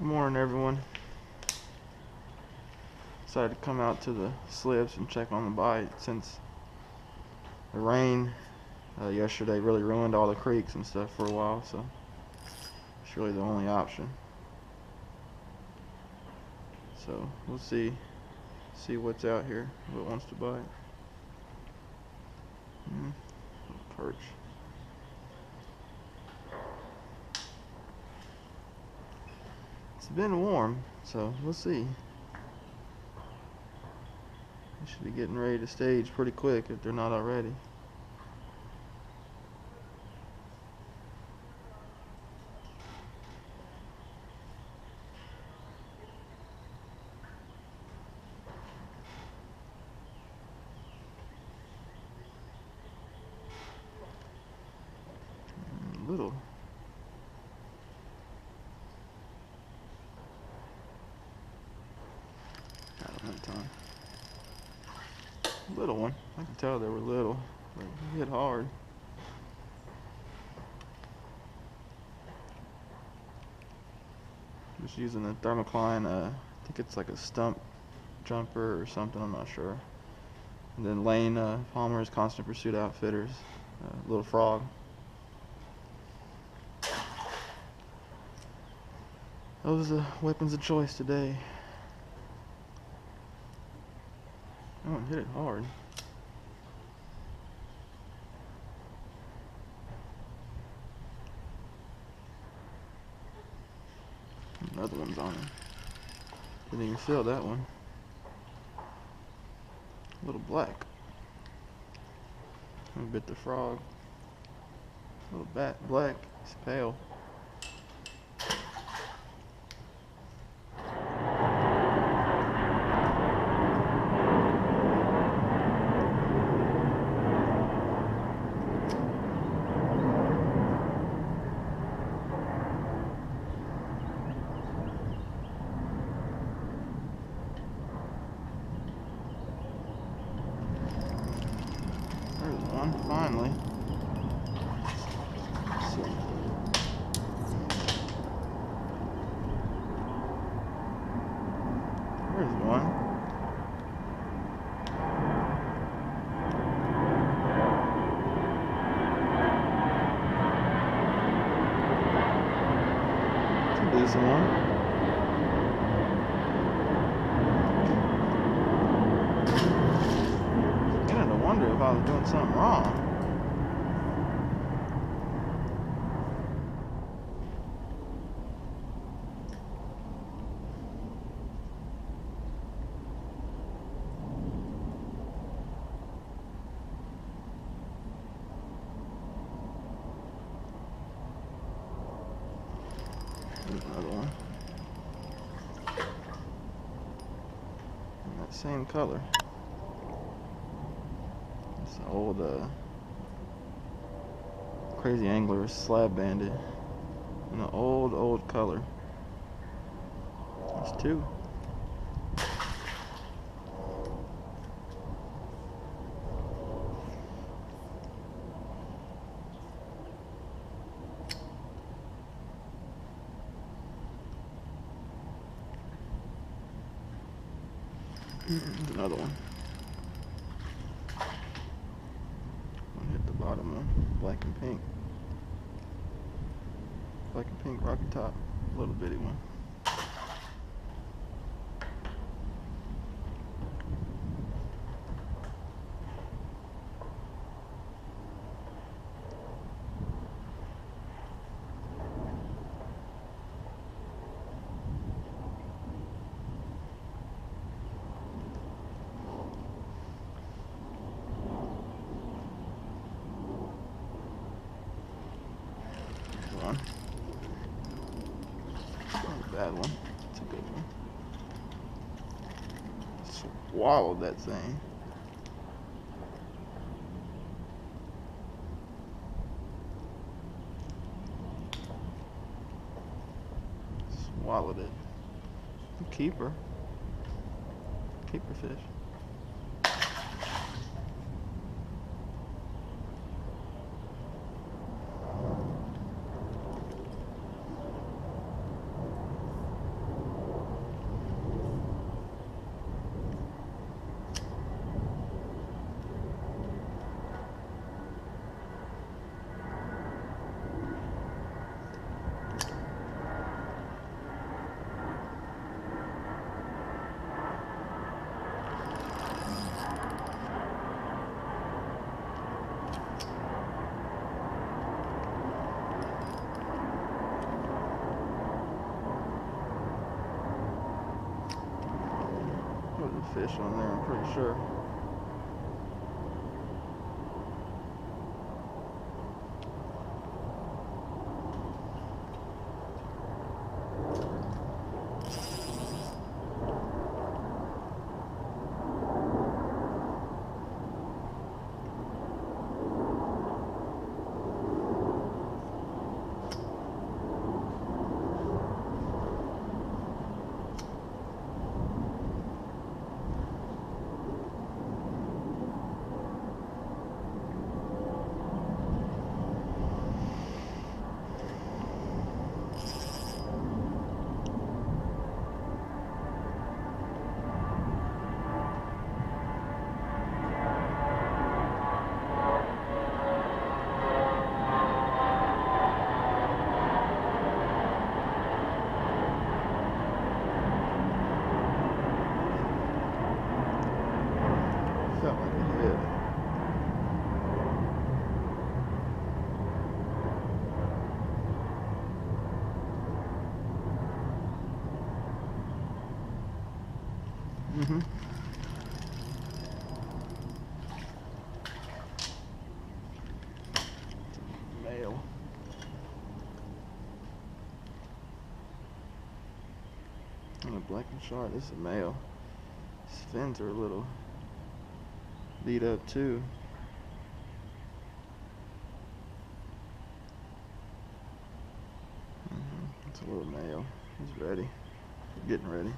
Good morning, everyone. Decided to come out to the slips and check on the bite since the rain yesterday really ruined all the creeks and stuff for a while, so it's really the only option. So we'll see what's out here, what wants to bite. Perch. It's been warm, so we'll see. They should be getting ready to stage pretty quick if they're not already. Little. I don't have time. Little one. I can tell they were little, but they hit hard. Just using the Thermocline, I think it's like a stump jumper or something, I'm not sure. And then Lane Palmer's Constant Pursuit Outfitters, Little Frog. Those are the weapons of choice today. Oh, it hit it hard. Another one's on him. Didn't even feel that one. A little black. I bit the frog. A little black. It's pale. There's one, finally. Let's see. There's one. It's a decent one. I wonder if I was doing something wrong. Here's another one. In that same color. It's an old Crazy Angler Slab Bandit in an old color. That's two. Another one. One hit the bottom one. Black and pink. Black and pink rocky top. Little bitty one. One. Not a bad one. It's a good one. Swallowed that thing. Swallowed it. Keeper. Keeper fish. fish on there, I'm pretty sure. Felt like it hit. Male. And a black and shark. This is a male. His fins are a little beat up too. It's a little male. He's ready. Getting ready.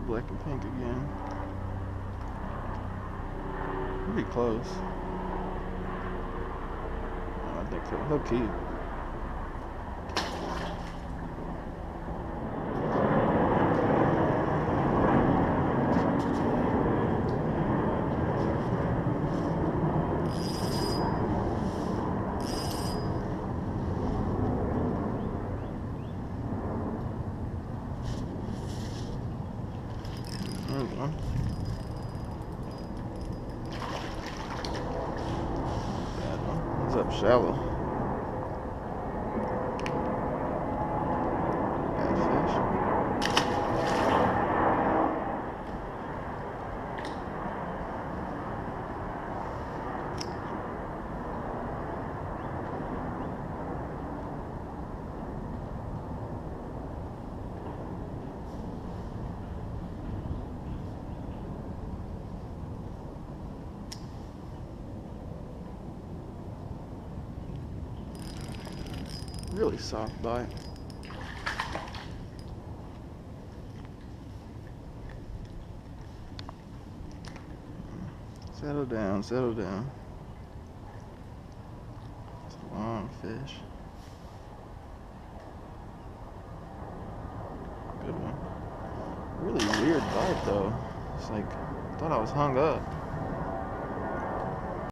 Black and pink again. Pretty close. I think so. He'll keep. There's one. Bad one. He's up shallow. Bad fish. Really soft bite. Settle down, settle down. It's a long fish. Good one. start though. It's like, I thought I was hung up.